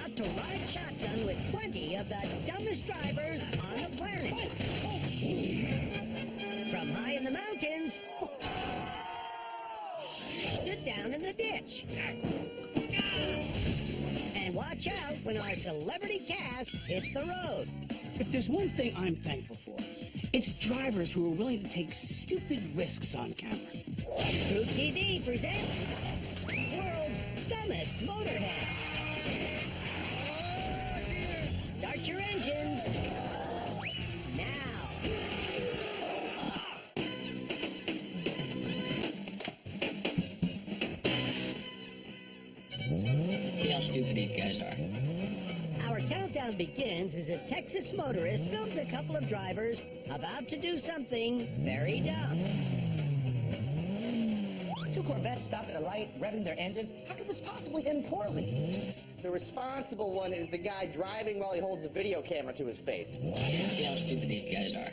about to ride shotgun with 20 of the dumbest drivers on the planet. From high in the mountains to down in the ditch. And watch out when our celebrity cast hits the road. If there's one thing I'm thankful for, it's drivers who are willing to take stupid risks on camera. True TV presents World's Dumbest Motorheads. Oh, dear. Start your engines now. See how stupid these guys are. Our countdown begins as a Texas motorist films a couple of drivers about to do something very dumb. Two Corvettes stopped at a light, revving their engines. How could this possibly end poorly? The responsible one is the guy driving while he holds a video camera to his face. See how stupid these guys are.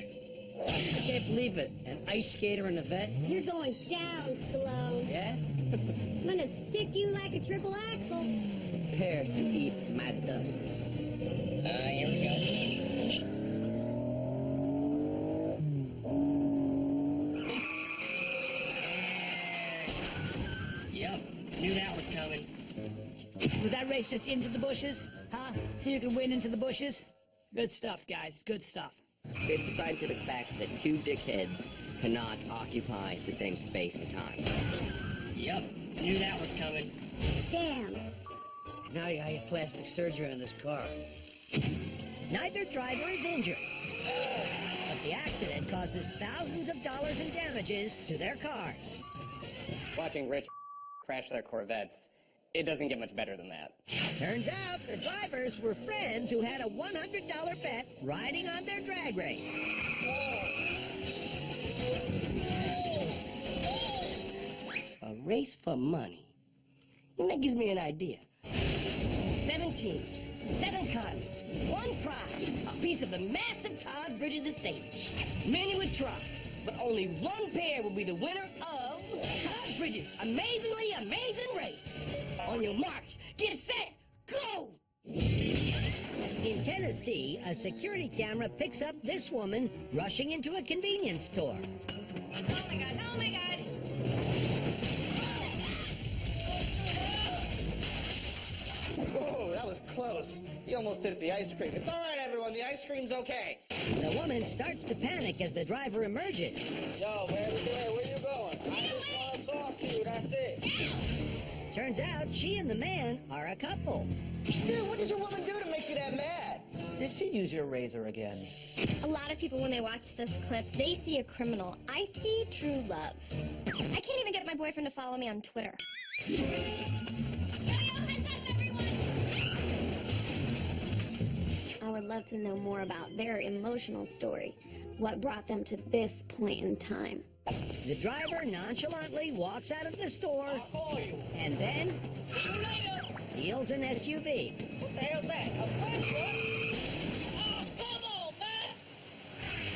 I can't believe it. An ice skater and a vet? You're going down, Stallone. Yeah? I'm gonna stick you like a triple axle. Prepare to eat mad dust. Here we go. Yep, knew that was coming. Was that race just into the bushes? Huh? So you can win into the bushes? Good stuff, guys. Good stuff. It's a scientific fact that two dickheads cannot occupy the same space and time. Yep, knew that was coming. Damn. Now you have plastic surgery on this car. Neither driver is injured, but the accident causes thousands of dollars in damages to their cars. Watching rich crash their Corvettes, it doesn't get much better than that. Turns out the drivers were friends who had a $100 bet riding on their drag race. A race for money. And that gives me an idea. 7 teams, 7 continents, 1 prize, a piece of the massive Todd Bridges estate. Many would try, but only 1 pair will be the winner of Todd Bridges' amazingly amazing race. On your march, get set, go! In Tennessee, a security camera picks up this woman rushing into a convenience store. Oh my god, oh my god. Whoa, that was close. He almost hit the ice cream. It's all right, everyone. The ice cream's okay. The woman starts to panic as the driver emerges. Yo, man, where you going? I just want to talk to you, that's it. Turns out she and the man are a couple. Still, what did your woman do to make you that mad? Did she use your razor again? A lot of people, when they watch this clip, they see a criminal. I see true love. I can't even get my boyfriend to follow me on Twitter. I would love to know more about their emotional story. What brought them to this point in time? The driver nonchalantly walks out of the store and then steals an SUV. What the hell's that? A bread truck? Oh, come on, man!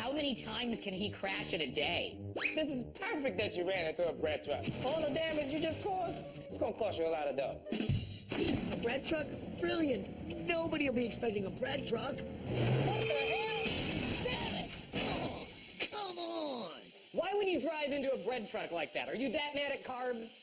How many times can he crash in a day? This is perfect that you ran into a bread truck. All the damage you just caused, it's gonna cost you a lot of dough. A bread truck? Brilliant. Nobody will be expecting a bread truck. What the hell? Damn it! Oh, come on. Why would you drive into a bread truck like that? Are you that mad at carbs?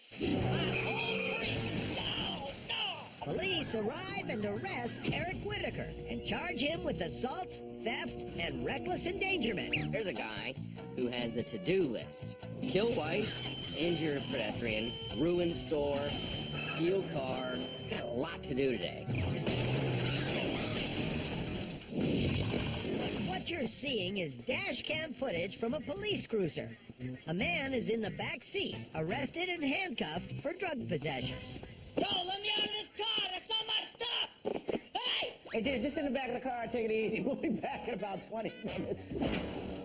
Police arrive and arrest Eric Whitaker and charge him with assault, theft, and reckless endangerment. There's a guy who has a to-do list. Kill wife, injure pedestrian, ruin store, steal car. Got a lot to do today. What you're seeing is dash cam footage from a police cruiser. A man is in the back seat, arrested and handcuffed for drug possession. Yo, let me out of this car! That's not my stuff! Hey! Hey, dude, just in the back of the car, take it easy. We'll be back in about 20 minutes.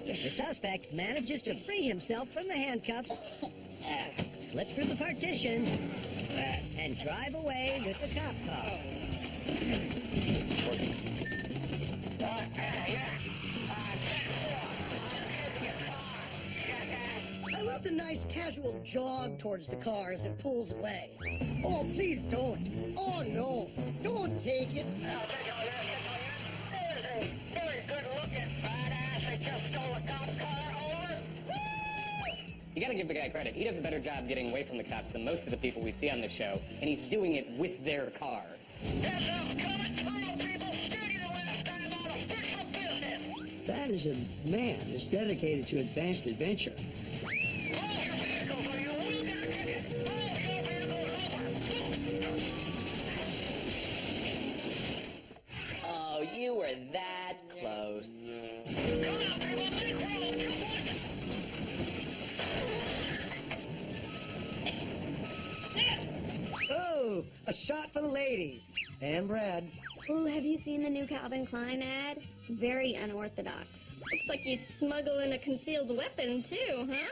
The suspect manages to free himself from the handcuffs, slip through the partition, and drive away with the cop car. I love the nice casual jog towards the car as it pulls away. Oh, please don't. Oh, no. Don't Take it. There's a very good-looking badass that just stole a cop car. Over. You gotta give the guy credit. He does a better job getting away from the cops than most of the people we see on the show, and he's doing it with their car. That's us coming through, people. Steady the last time on official business. That is a man that's dedicated to advanced adventure. Hold your vehicles or you will get a ticket. Hold your vehicles over. Oh, you were that close. Come on, people. Big roll. You want it? Oh, a shot for the ladies. And Brad. Ooh, have you seen the new Calvin Klein ad? Very unorthodox. Looks like you smuggle in a concealed weapon, too, huh?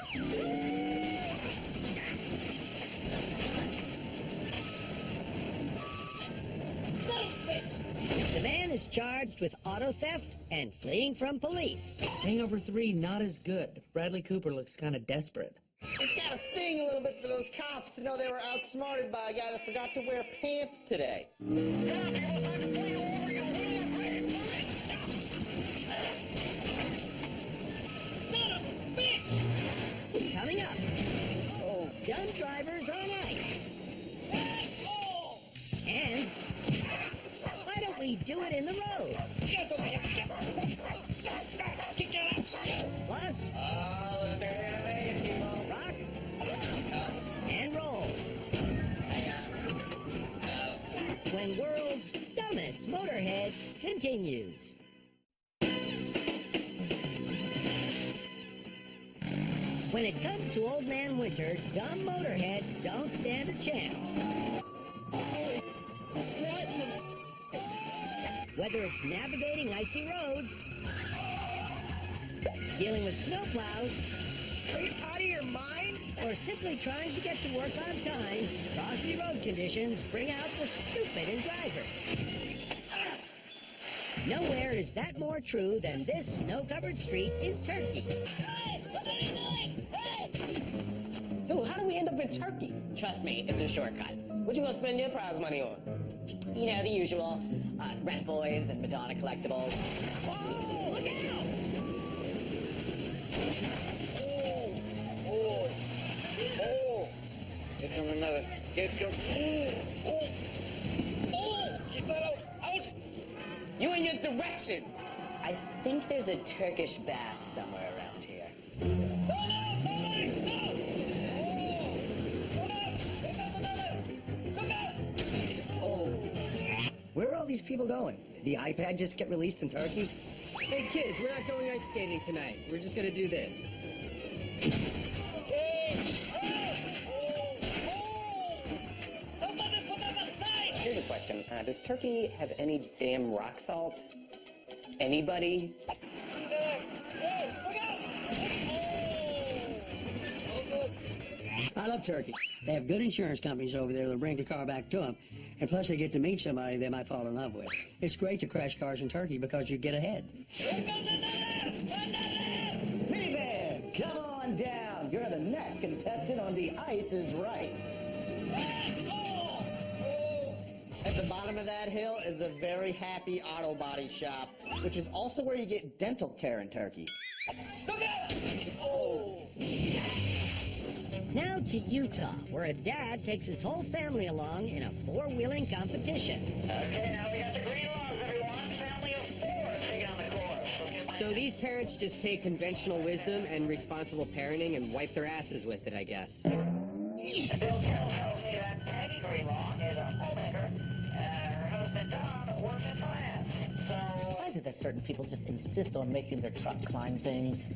The man is charged with auto theft and fleeing from police. Hangover 3, not as good. Bradley Cooper looks kind of desperate. It's got to sting a little bit for those cops to know they were outsmarted by a guy that forgot to wear pants today. Coming up. Oh, dumb drivers on ice. And why don't we do it in the road? Plus, rock and roll. When world's dumbest motorheads continues. When it comes to Old Man Winter, dumb motorheads don't stand a chance. Whether it's navigating icy roads, dealing with snowplows, are you out of your mind? Or simply trying to get to work on time, frosty road conditions bring out the stupid in drivers. Nowhere is that more true than this snow-covered street in Turkey. Hey, what are you doing? Hey! Dude, how do we end up in Turkey? Trust me, it's a shortcut. What you gonna spend your prize money on? You know, the usual. Rent boys and Madonna collectibles. Whoa, look out! Here comes another. Here comes. You got out. You in your direction! I think there's a Turkish bath somewhere around here. Where are all these people going? Did the iPad just get released in Turkey? Hey kids, we're not going ice skating tonight. We're just gonna do this. Here's a question. Does Turkey have any damn rock salt? Anybody? I love Turkey. They have good insurance companies over there that'll bring the car back to them. And plus they get to meet somebody they might fall in love with. It's great to crash cars in Turkey because you get ahead. Minivan, come on down. You're the next contestant on The Ice is Right. At the bottom of that hill is a very happy auto body shop, which is also where you get dental care in Turkey. Now to Utah, where a dad takes his whole family along in a four-wheeling competition. Okay, now we got the green logs, everyone. Family of 4 taking on the course. So these parents just take conventional wisdom and responsible parenting and wipe their asses with it, I guess. Bill Carroll tells me that Peggy Greenlaw is a homemaker. Her husband Don works in finance. So Why is it that certain people just insist on making their truck climb things?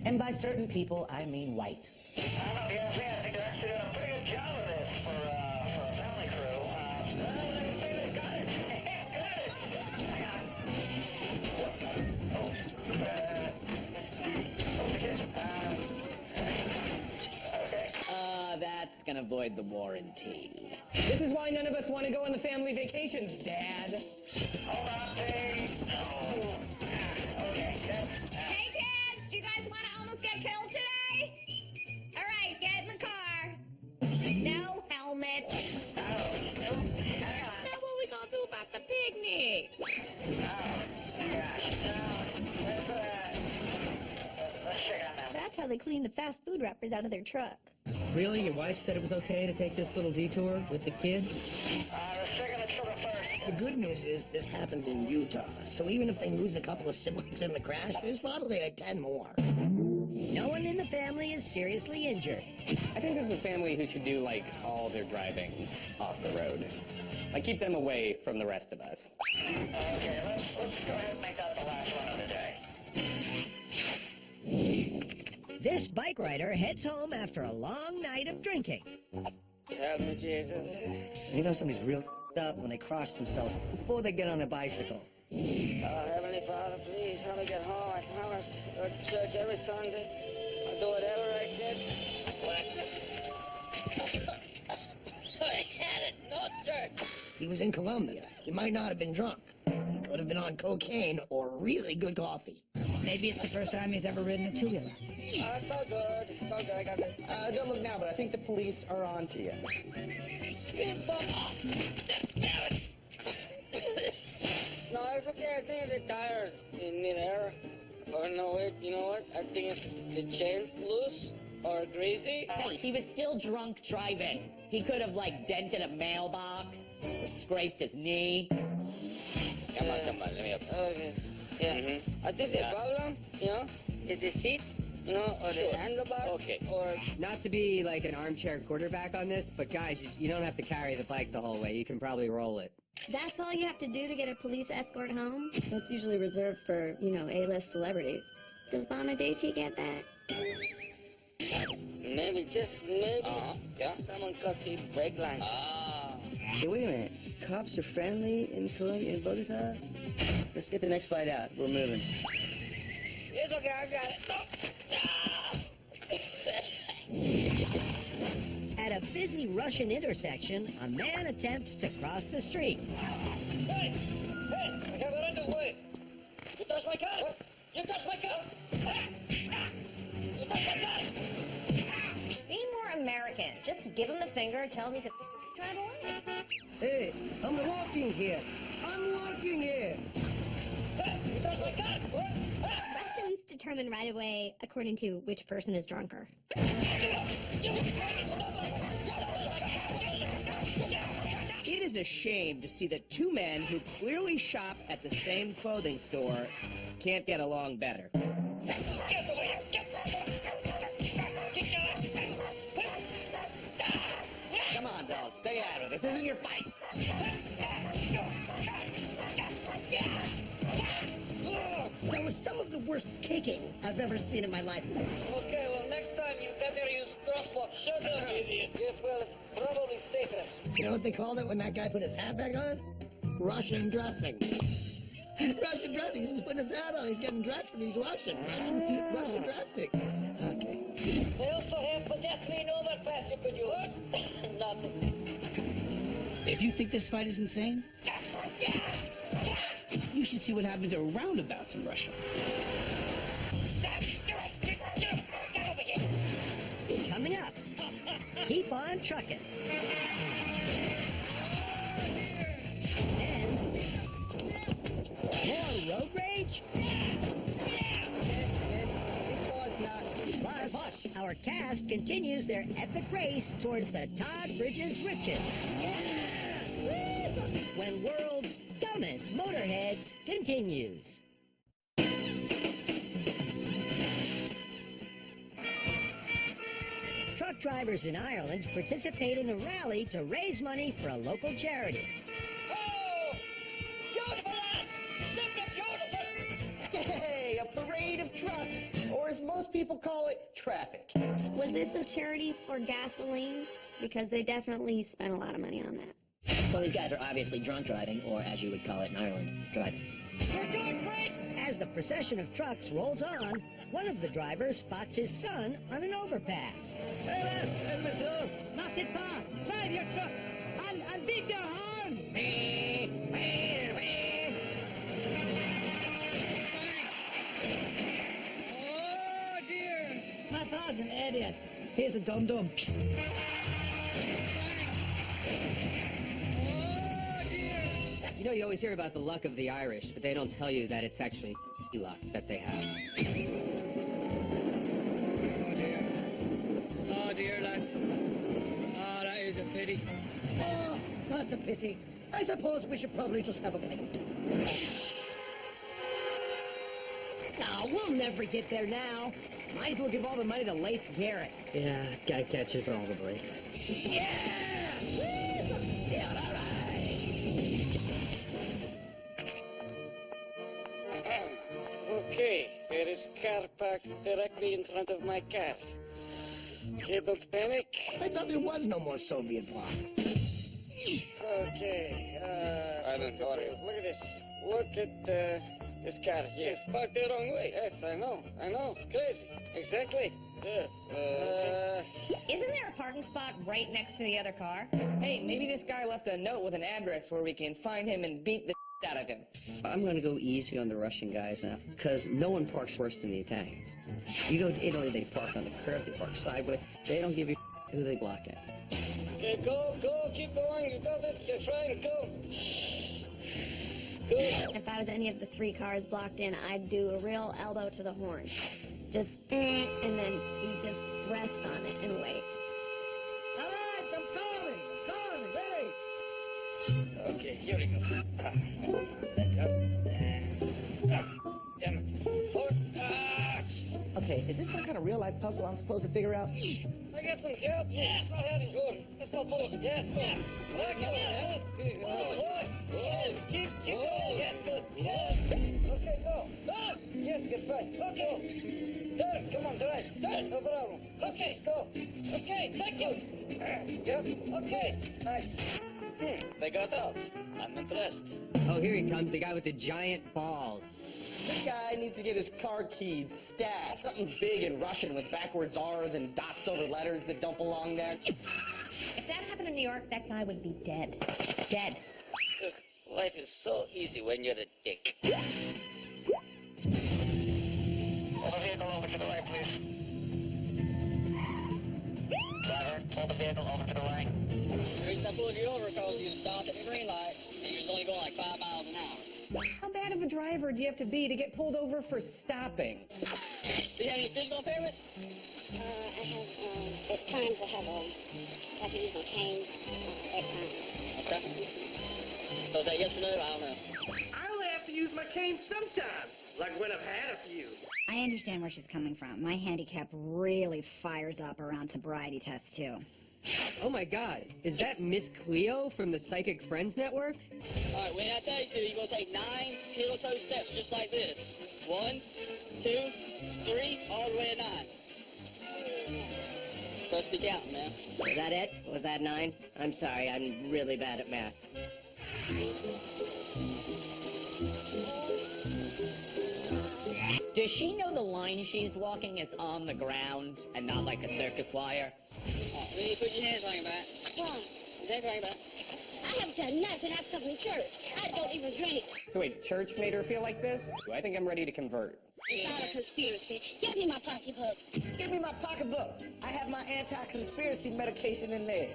And by certain people, I mean white. I don't know, yeah, I think they're actually doing a pretty good job of this for a family crew. They say they got it. Hang on. That's gonna void the warranty. This is why none of us want to go on the family vacations, Dad. Hold on, Dave. No. Okay, Hey, kids, you guys want to almost get killed today? All right, get in the car. No helmet. Hang on. Now what we gonna do about the pig? they clean the fast food wrappers out of their truck. Really? Your wife said it was okay to take this little detour with the kids? The second and children first. The good news is this happens in Utah, so even if they lose a couple of siblings in the crash, there's probably like 10 more. No one in the family is seriously injured. I think this is a family who should do, like, all their driving off the road. Like, keep them away from the rest of us. Okay, let's go ahead and make that the last one of the day. This bike rider heads home after a long night of drinking. Help me, Jesus. You know somebody's real up when they cross themselves before they get on their bicycle. Heavenly Father, please help me get home. I promise. Go to church every Sunday. I'll do whatever I can. What? I had it. No church. He was in Colombia. He might not have been drunk. He could have been on cocaine or really good coffee. Maybe it's the first time he's ever ridden a two-wheeler. It's all good. It's all good. I got this. Don't look now, but I think the police are on to you. Speed bump. Damn it. No, it's okay. I think the tires need air. Or no, wait, you know what? I think it's the chain's loose or greasy. He was still drunk driving. He could have, like, dented a mailbox or scraped his knee. Come on, let me up. Okay. Yeah. I think the problem, you know, is the seat, you know, or the handlebars. Okay. Or Not to be like an armchair quarterback on this, but guys, you don't have to carry the bike the whole way. You can probably roll it. That's all you have to do to get a police escort home? That's usually reserved for, you know, A-list celebrities. Does Bonaducci get that? maybe, just maybe, someone cut the brake line. Hey, wait a minute. Cops are friendly in Colombia and Bogota? Let's get the next flight out. We're moving. It's okay, I got it. At a busy Russian intersection, a man attempts to cross the street. Hey, I have a runaway. You touched my car. What? You touched my car. You touched my car. Be more American. Just give him the finger and tell him he's a drive away. Hey, I'm walking here. I'm walking here. Hey, you touched my car. What? Russians determine right away according to which person is drunker. It is a shame to see that two men who clearly shop at the same clothing store can't get along better. Come on, dog. Stay out of it. This isn't your fight. That was some of the worst kicking I've ever seen in my life. Okay, well, next time you better use crosswalk. Shut up, idiot. Yes, well, it's probably safer. You know what they called it when that guy put his hat back on? Russian dressing. Russian dressing. He was putting his hat on. He's getting dressed and he's Russian. Russian dressing. Okay. They also have pedestrian overpass you could use. Nothing. If you think this fight is insane, you should see what happens at roundabouts in Russia. Coming up, keep on trucking. And more road rage. Plus, our cast continues their epic race towards the Todd Bridges riches. When World's Dumbest Motorheads continues. Truck drivers in Ireland participate in a rally to raise money for a local charity. Oh! Beautiful, lads! Simply beautiful! Hey, a parade of trucks, or as most people call it, traffic. Was this a charity for gasoline? Because they definitely spent a lot of money on that. Well, these guys are obviously drunk driving, or as you would call it in Ireland, driving. You're doing great! As the procession of trucks rolls on, one of the drivers spots his son on an overpass. Hey, lad! Hey, monsieur! N'arrêtez pas! Drive your truck! And beat your horn! Oh, dear! My father's an idiot. Here's a dum-dum. Oh, dear! You know, you always hear about the luck of the Irish, but they don't tell you that it's actually luck that they have. pity. Oh, that's a pity. I suppose we should probably just have a pint. Oh, we'll never get there now. Might as well give all the money to Leif Garrett. Yeah, guy catches all the breaks. Yeah! Yeah, all right. Okay, there is car parked directly in front of my car. Okay, don't panic. I thought there was no more Soviet bloc. Okay, I don't worry. Look at this. Look at this car here. It's parked the wrong way. Yes, I know. It's crazy. Exactly. Yes. Isn't there a parking spot right next to the other car? Hey, maybe this guy left a note with an address where we can find him and beat the out of him. I'm going to go easy on the Russian guys now, because no one parks worse than the Italians. You go to Italy, they park on the curb, they park sideways. They don't give you who they block at. Okay, go, keep going. You got it. You're fine. Go. If I was any of the 3 cars blocked in, I'd do a real elbow to the horn. Just, and then you just rest on it and wait. All right, I'm coming. Wait. Okay, here we go. Back up. Damn it. Forward. Okay, is this some kind of real-life puzzle I'm supposed to figure out? I got some help. Yes, I had it good. Let's go forward. Yes, sir. Keep going. Yes, good. Yes. Okay, go. Yes, you're fine. Okay. Turn. Come on, drive. Turn. No problem. Okay, go. Okay, thank you. Yep. Okay. Nice. They got out. I'm impressed. Oh, here he comes, the guy with the giant balls. This guy needs to get his car keyed stat. Something big and Russian with backwards R's and dots over letters that don't belong there. If that happened in New York, that guy would be dead. Dead. Life is so easy when you're a dick. Hold the vehicle over to the right, please. Driver, hold the vehicle over to the right. The reason I pulled you over because you stopped at the green light and you was only going like 5 miles an hour. How bad of a driver do you have to be to get pulled over for stopping? Do you have any physical impairment? I have, at times I have a use my cane, at times. Okay. So is that yes or no? I don't know. I only have to use my cane sometimes, like when I've had a few. I understand where she's coming from. My handicap really fires up around sobriety tests, too. Oh my God, is that Miss Cleo from the Psychic Friends Network? All right, when I tell you to, you're going to take 9 heel-toe steps just like this. 1, 2, 3, all the way to 9. Supposed to be counting, man. Was that it? Was that 9? I'm sorry, I'm really bad at math. Does she know the line she's walking is on the ground and not like a circus wire? When you put your hands on your back. Why? Hands on your back. I haven't done nothing. I've come to church. I don't even drink. So wait, church made her feel like this? I think I'm ready to convert. It's not a conspiracy. Give me my pocketbook. Give me my pocketbook. I have my anti-conspiracy medication in there.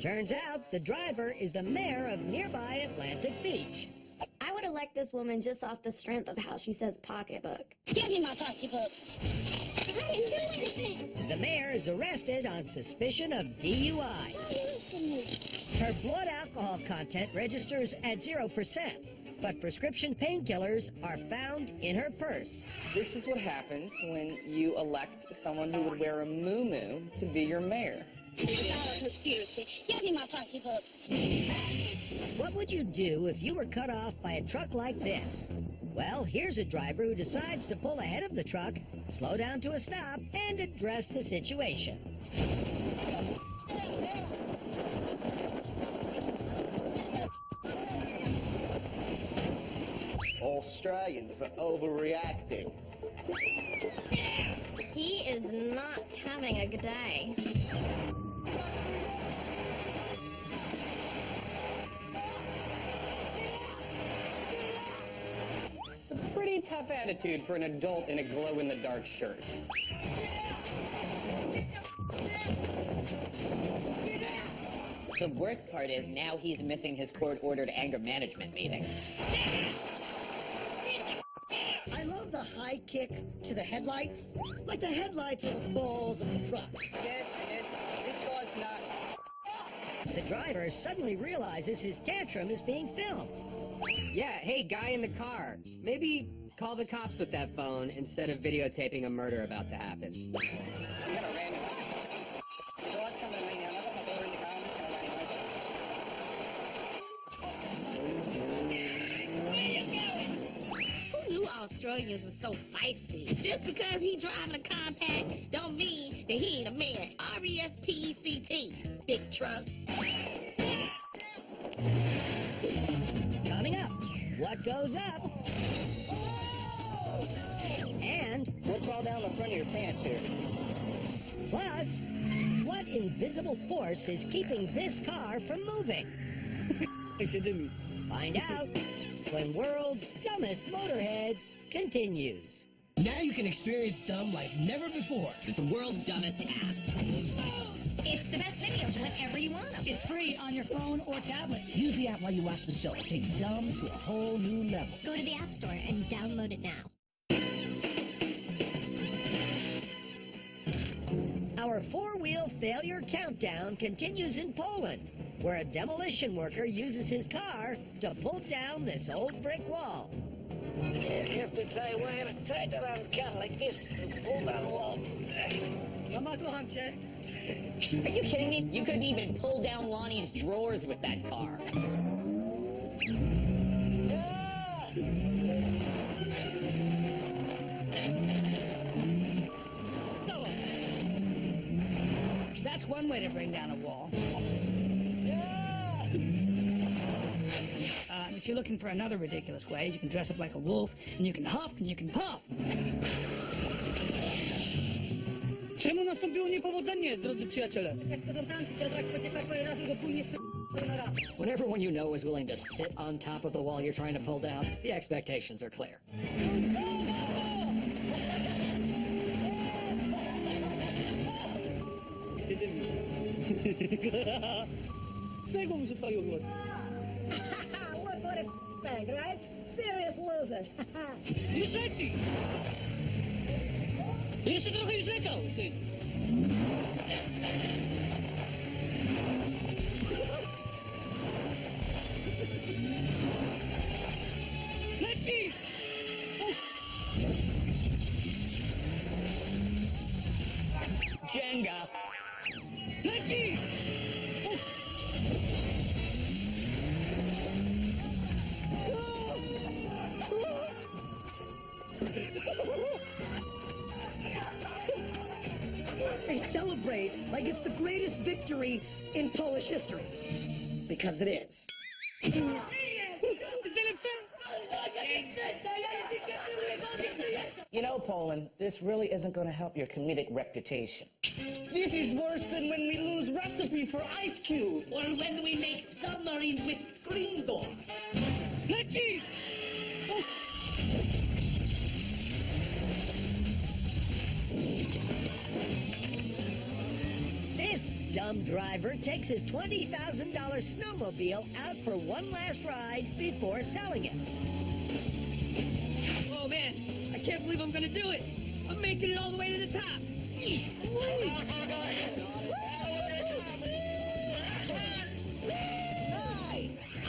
Turns out the driver is the mayor of nearby Atlantic Beach. I would elect this woman just off the strength of how she says pocketbook. Give me my pocketbook. I didn't do anything. The mayor is arrested on suspicion of DUI. Her blood alcohol content registers at 0%, but prescription painkillers are found in her purse. This is what happens when you elect someone who would wear a muumuu to be your mayor. It's not a conspiracy. Give me my pocketbook. What would you do if you were cut off by a truck like this? Well, here's a driver who decides to pull ahead of the truck, slow down to a stop, and address the situation. Australian for overreacting. He is not having a good day. It's a pretty tough attitude for an adult in a glow-in-the-dark shirt. The worst part is now he's missing his court-ordered anger management meeting. I love the high kick to the headlights. Like the headlights are the balls of the truck. This car's not... The driver suddenly realizes his tantrum is being filmed. Yeah, hey, guy in the car. Maybe call the cops with that phone instead of videotaping a murder about to happen. Who knew Australians were so feisty? Just because he driving a compact don't mean that he ain't a man. R-E-S-P-E-C-T. Big truck. Coming up, what goes up? And what's all down the front of your pants here? Plus, what invisible force is keeping this car from moving? Find out when World's Dumbest Motorheads continues. Now you can experience dumb like never before with the World's Dumbest app. It's the best videos whenever you want them. It's free on your phone or tablet. Use the app while you watch the show. Take dumb to a whole new level. Go to the App Store and download it now. Our four-wheel failure countdown continues in Poland, where a demolition worker uses his car to pull down this old brick wall. You have to tie wire tight around the car like this to pull down the wall. Are you kidding me? You couldn't even pull down Lonnie's drawers with that car. That's one way to bring down a wall. If you're looking for another ridiculous way, you can dress up like a wolf, and you can huff, and you can puff. Czemu nastąpiło niepowodzenie, drodzy przyjaciele? When everyone you know is willing to sit on top of the wall you're trying to pull down, the expectations are clear. Look what it's big, right? Serious loser. Już leci! Jeszcze trochę już leciał, ty. Leci! Jenga! Leci! They celebrate like it's the greatest victory in Polish history. Because it is. You know, Poland, this really isn't going to help your comedic reputation. This is worse than when we lose recipe for Ice Cube. Or when we make submarines with screen doors. Leci! This dumb driver takes his $20,000 snowmobile out for one last ride before selling it. Oh, man, I can't believe I'm going to do it. I'm making it all the way to the top.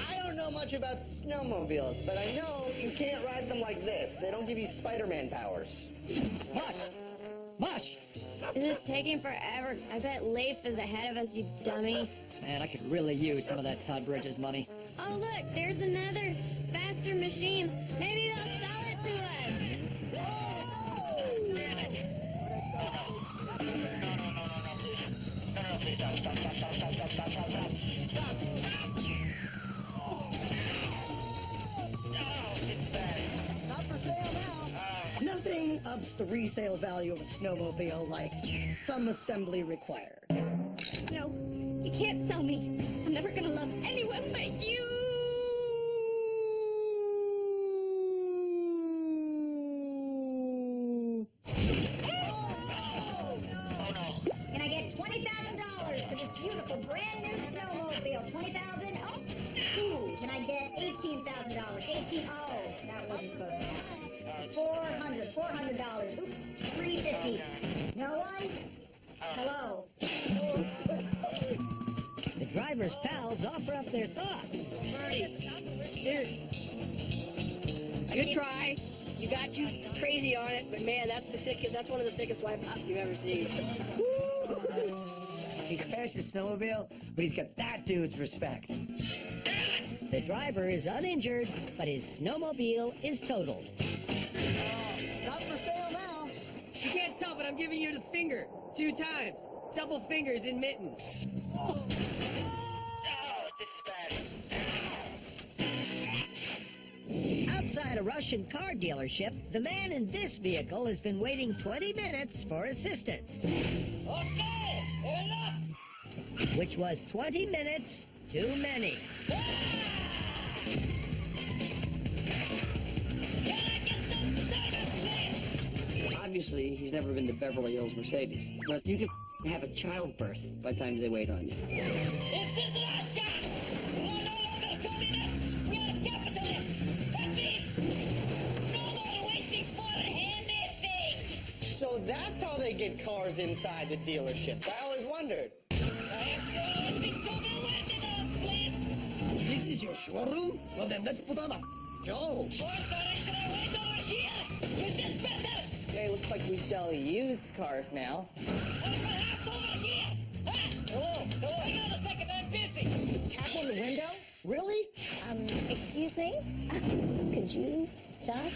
I don't know much about snowmobiles, but I know you can't ride them like this. They don't give you Spider-Man powers. Mush! This is taking forever. I bet Leif is ahead of us, you dummy. Man, I could really use some of that Todd Bridges money. Oh, look, there's another faster machine. Maybe they'll sell it to us. Nothing ups the resale value of a snowmobile like some assembly required. No, you can't sell me. I'm never gonna love anyone but you. Can I get $20,000 for this beautiful brand new snowmobile? $20,000? Oh, ooh, can I get $18,000? 18. Oh, that wasn't supposed to happen. $400. Oops, $350. No one? Hello. The driver driver's pals offer up their thoughts. Here. Good try. You got you crazy on it, but man, that's one of the sickest wipeouts you've ever seen. He crashed his snowmobile, but he's got that dude's respect. The driver is uninjured, but his snowmobile is totaled. Not for sale now. You can't tell, but I'm giving you the finger 2 times. Double fingers in mittens. Outside a Russian car dealership, the man in this vehicle has been waiting 20 minutes for assistance. Okay, enough. Which was 20 minutes too many. Obviously, he's never been to Beverly Hills Mercedes, but you can have a childbirth by the time they wait on you. This is Russia! We're no longer communists! We are capitalists! That means no more wasting fun handmade things! So that's how they get cars inside the dealerships. I always wondered. This is your showroom? Well, then let's put on a show. Okay, looks like we sell used cars now. Hello, another second, I'm busy. Tap on the window? Really? Excuse me? Could you stop? I'm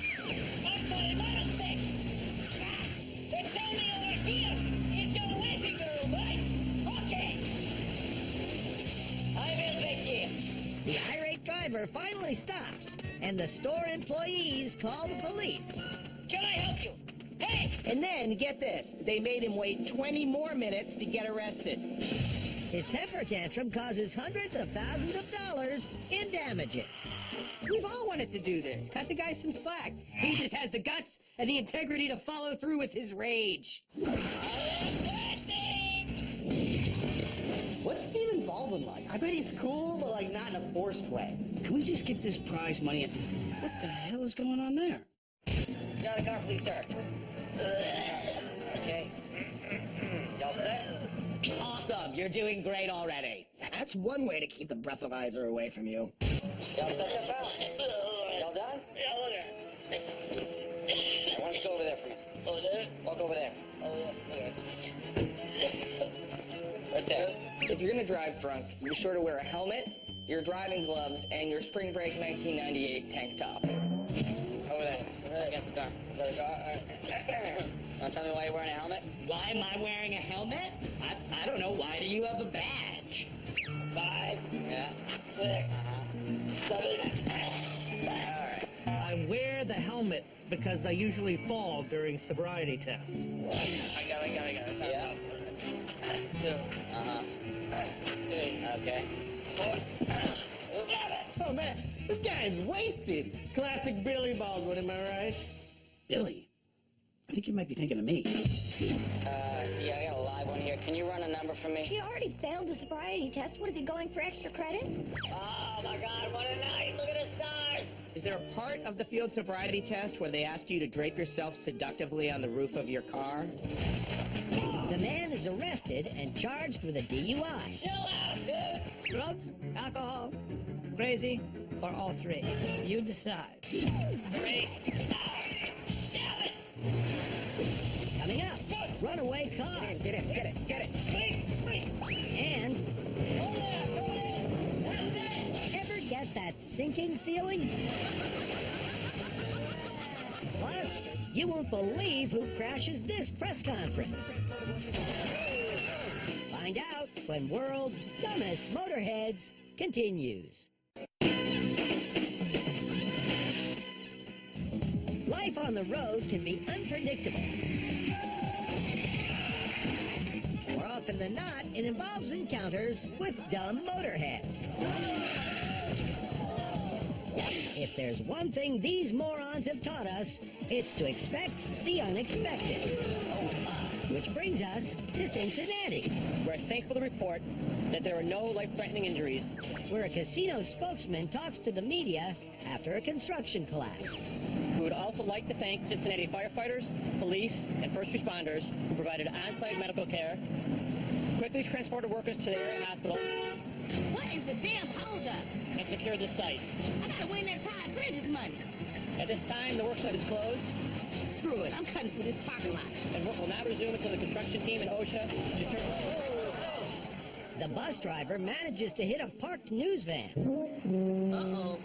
sorry, my mistake. They tell me over here is your waiting room, right? Okay. I will take you. The irate driver finally stops, and the store employees call the police. Can I help you? Hey! And then, get this, they made him wait 20 more minutes to get arrested. His temper tantrum causes hundreds of thousands of dollars in damages. We've all wanted to do this. Cut the guy some slack. He just has the guts and the integrity to follow through with his rage. What's Steven Baldwin like? I bet he's cool, but like not in a forced way. Can we just get this prize money? What the hell is going on there? Get out of the car, please, sir. Okay. Y'all set? Awesome. You're doing great already. That's one way to keep the breathalyzer away from you. Y'all set there, pal? Y'all done? Yeah, look at Why don't you go over there for me? Over there? Walk over there. Oh, yeah. Right there. If you're going to drive drunk, be sure to wear a helmet, your driving gloves, and your spring break 1998 tank top. Over there. Against the car. Want to tell me why you're wearing a helmet? Why am I wearing a helmet? I don't know. Why do you have a badge? 5, Yeah. 6, 7. All right. I wear the helmet because I usually fall during sobriety tests. I got it. Yeah. 2. Uh-huh. 3. Okay. 4. Oh man, this guy is wasted. Classic Billy Baldwin, am I right? Billy, I think you might be thinking of me. Yeah, I got a live one here. Can you run a number for me? She already failed the sobriety test. What, is he going for extra credits? Oh my God, what a night. Look at the stars. Is there a part of the field sobriety test where they ask you to drape yourself seductively on the roof of your car? The man is arrested and charged with a DUI. Chill out, dude. Drugs, alcohol, crazy, or all three. You decide. 3. Coming up, runaway car. Get it. And ever get that sinking feeling? Plus, you won't believe who crashes this press conference. Find out when World's Dumbest Motorheads continues. Life on the road can be unpredictable. More often than not, it involves encounters with dumb motorheads. If there's one thing these morons have taught us, it's to expect the unexpected. Which brings us to Cincinnati. We're thankful to report that there are no life-threatening injuries. Where a casino spokesman talks to the media after a construction collapse. We would also like to thank Cincinnati firefighters, police, and first responders who provided on-site medical care, quickly transported workers to the area hospital, What is the damn holdup? And secure the site. I gotta win that Todd Bridges money. At this time, the worksite is closed. Screw it, I'm cutting through this parking lot. And work will now resume until the construction team and OSHA determine. The bus driver manages to hit a parked news van. Uh-oh.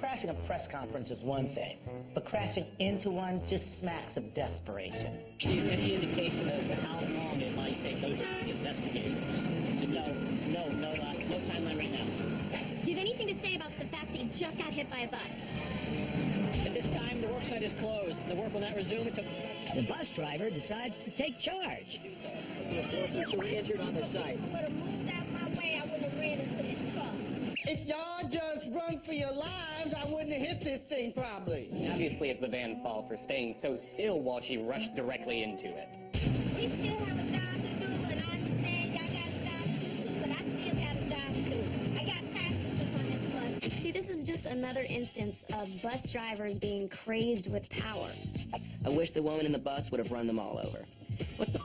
Crashing a press conference is one thing, but crashing into one just smacks of desperation. Do you have any indication of how long it might take OSHA to investigate? No timeline right now. Do you have anything to say about the fact that you just got hit by a bus? At this time, the worksite is closed. The work will not resume until... The bus driver decides to take charge. Workers were injured on the site. If you would have moved out my way, I wouldn't have ran into this truck. If y'all just run for your lives, I wouldn't have hit this thing probably. Obviously, it's the van's fault for staying so still while she rushed directly into it. We still have a job to do, and I understand y'all got a job to do too, but I still got a job to do. I got passengers on this bus. See, this is just another instance of bus drivers being crazed with power. I wish the woman in the bus would have run them all over. What the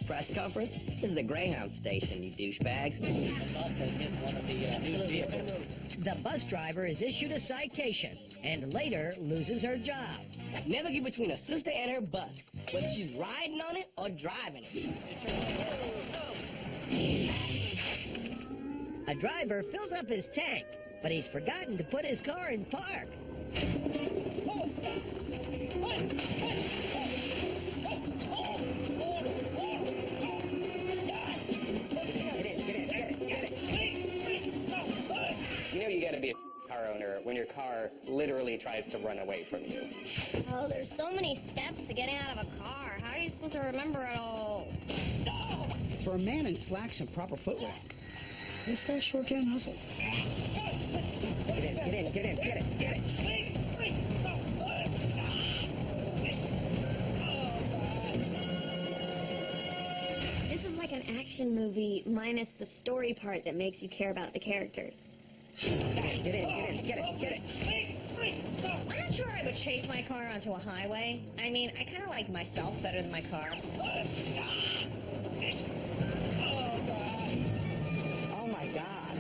press conference? This is the Greyhound station, you douchebags. The bus has hit one of the news vehicles. The bus driver is issued a citation and later loses her job. Never get between a sister and her bus, whether she's riding on it or driving it. A driver fills up his tank, but he's forgotten to put his car in park. You know you gotta be a car owner when your car literally tries to run away from you. Oh, there's so many steps to getting out of a car. How are you supposed to remember it all? For a man in slacks and proper footwear, this guy sure can hustle. Get it. This is like an action movie minus the story part that makes you care about the characters. Get it. I'm not sure I would chase my car onto a highway. I mean, I kind of like myself better than my car. Oh my God.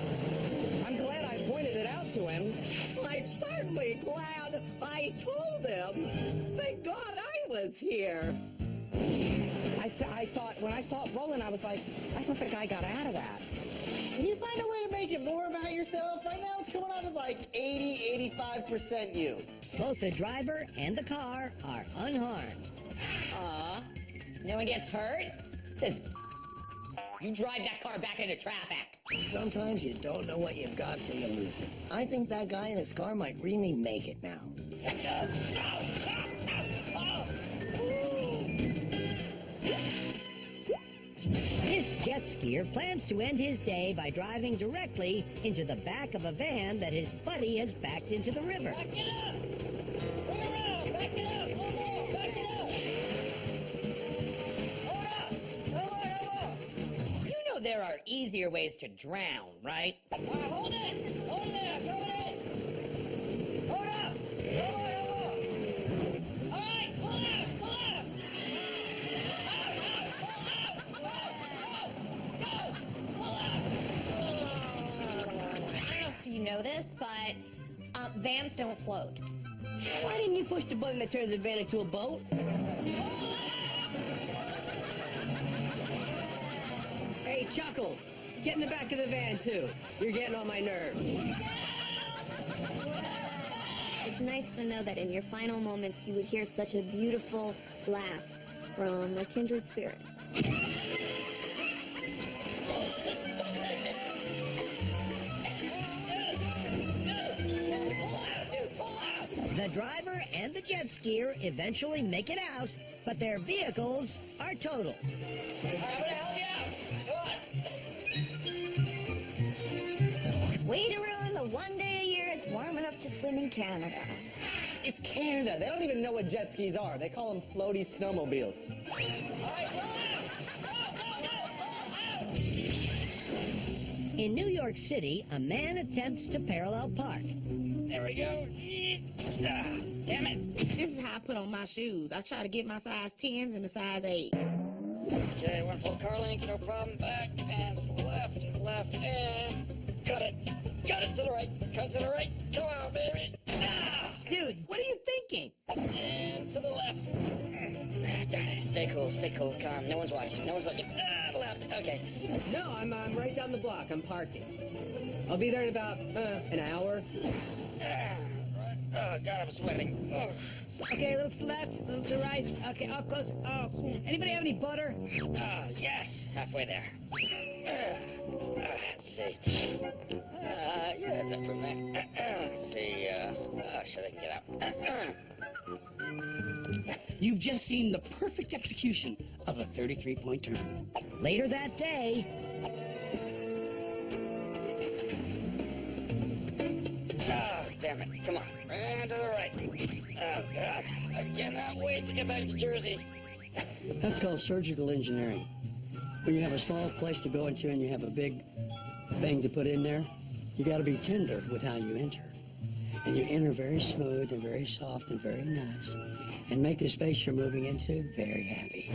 I'm glad I pointed it out to him. I'm certainly glad I told him. Thank God I was here. When I saw it rolling, I was like, I thought the guy got out of that. Can you find a way to make it more about yourself? Right now it's coming off as like 80-85% you. Both the driver and the car are unharmed. Aw, no one gets hurt? You drive that car back into traffic. Sometimes you don't know what you've got till you lose it. I think that guy in his car might really make it now. This jet skier plans to end his day by driving directly into the back of a van that his buddy has backed into the river. Back it up! Turn around! Back it up! A little more! Back it up! Hold up! Hold on! You know there are easier ways to drown, right? Hold it! Hold there! Hold it! Hold up! Hold on! All right! Pull out! Pull out! You know this, but vans don't float. Why didn't you push the button that turns the van into a boat? Hey, Chuckles, get in the back of the van, too. You're getting on my nerves. It's nice to know that in your final moments you would hear such a beautiful laugh from a kindred spirit. The driver and the jet skier eventually make it out, but their vehicles are totaled. I'm gonna help you out. Come on. Way to ruin the one day a year it's warm enough to swim in Canada. It's Canada. They don't even know what jet skis are. They call them floaty snowmobiles. All right, pull out. In New York City, a man attempts to parallel park. There we go. Damn it. This is how I put on my shoes. I try to get my size 10s and the size 8. Okay, one full car length, no problem. Back and to the left, and cut it. Cut it to the right. Cut to the right. Come on, baby. Ah! Dude, what are you thinking? And to the left. Darn it. Stay cool, calm. No one's watching. No one's looking. Left. Okay. No, I'm right down the block. I'm parking. I'll be there in about an hour. Right. Oh, God, I'm sweating. Oh. Okay, a little to the left, a little to the right. Okay, up close. Oh, anybody have any butter? Oh, yes. Halfway there. Let's see. Yes, up from there. Let's see. Sure they can get out. You've just seen the perfect execution of a 33-point turn. Later that day, Oh, damn it. Come on. And to the right. Oh, God. I cannot wait to get back to Jersey. That's called surgical engineering. When you have a small place to go into and you have a big thing to put in there, you got to be tender with how you enter. And you enter very smooth and very soft and very nice. And make the space you're moving into very happy.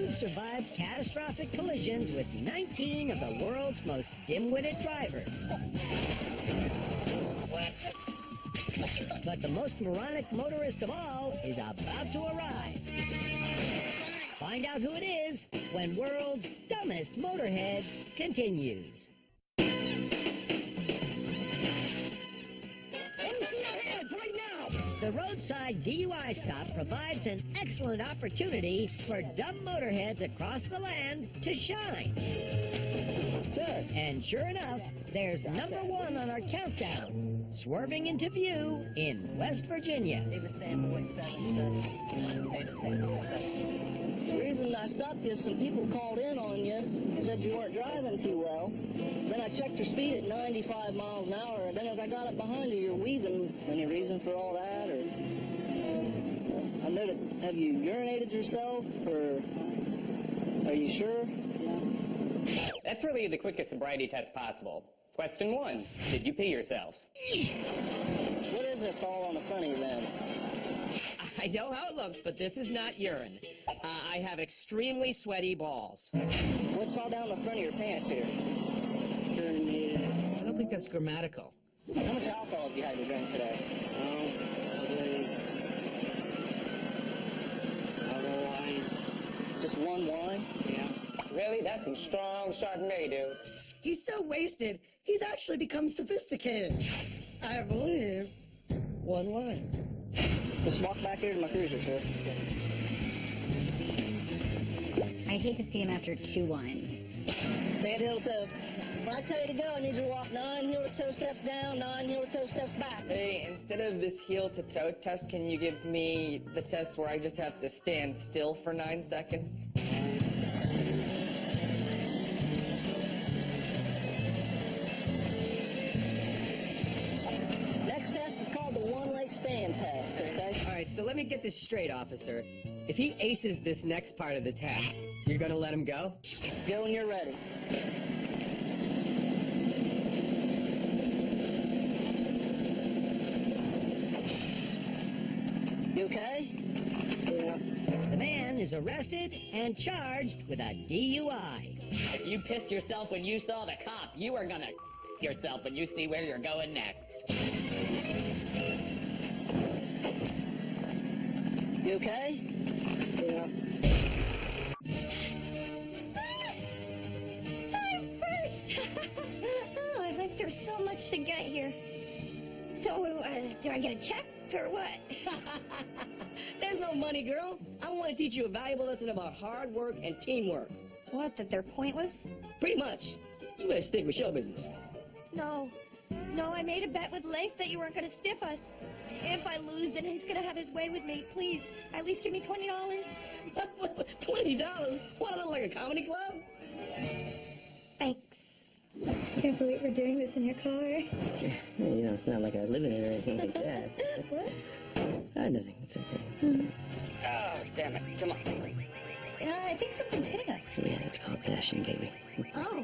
you've survived catastrophic collisions with 19 of the world's most dim-witted drivers. But the most moronic motorist of all is about to arrive. Find out who it is when World's Dumbest Motorheads continues. The roadside DUI stop provides an excellent opportunity for dumb motorheads across the land to shine. Sir. And sure enough, there's number one on our countdown, swerving into view in West Virginia. The reason I stopped you is some people called in on you, said you weren't driving too well. Then I checked your speed at 95 miles an hour, and then as I got up behind you, you're wheezing. Any reason for all that? Or I noticed, have you urinated yourself, or are you sure? That's really the quickest sobriety test possible. Question 1, did you pee yourself? What is this all on the front of you then? I know how it looks, but this is not urine. I have extremely sweaty balls. What's all down the front of your pants here? I don't think that's grammatical. How much alcohol have you had to drink today? Probably wine. Just one wine? Yeah. Really? That's some strong Chardonnay, dude. He's so wasted, he's actually become sophisticated. I believe one wine. Just walk back here to my cruiser, sir. I hate to see him after 2 wines. Stand heel to toe. When I tell you to go, I need you to walk 9 heel to toe steps down, 9 heel to toe steps back. Hey, instead of this heel-to-toe test, can you give me the test where I just have to stand still for 9 seconds? Next test is called the one-leg stand test, okay? All right, so let me get this straight, officer. If he aces this next part of the test, you're gonna let him go? Go when you're ready. You okay? Yeah. The man is arrested and charged with a DUI. If you pissed yourself when you saw the cop, you are gonna yourself when you see where you're going next. You okay? Yeah. I'm first! Oh, I went through so much to get here. So, do I get a check or what? There's no money, girl. I want to teach you a valuable lesson about hard work and teamwork. What, that they're pointless? Pretty much. You better stick with show business. No, I made a bet with Leif that you weren't going to stiff us. If I lose, then he's going to have his way with me. Please, at least give me $20. $20? What, I look like a comedy club? Thanks. I can't believe we're doing this in your car. You know, it's not like I live in it or anything like that. What? Nothing. It's okay. Oh, damn it. Come on. I think something's hitting us. Yeah, it's called passion, baby. Oh.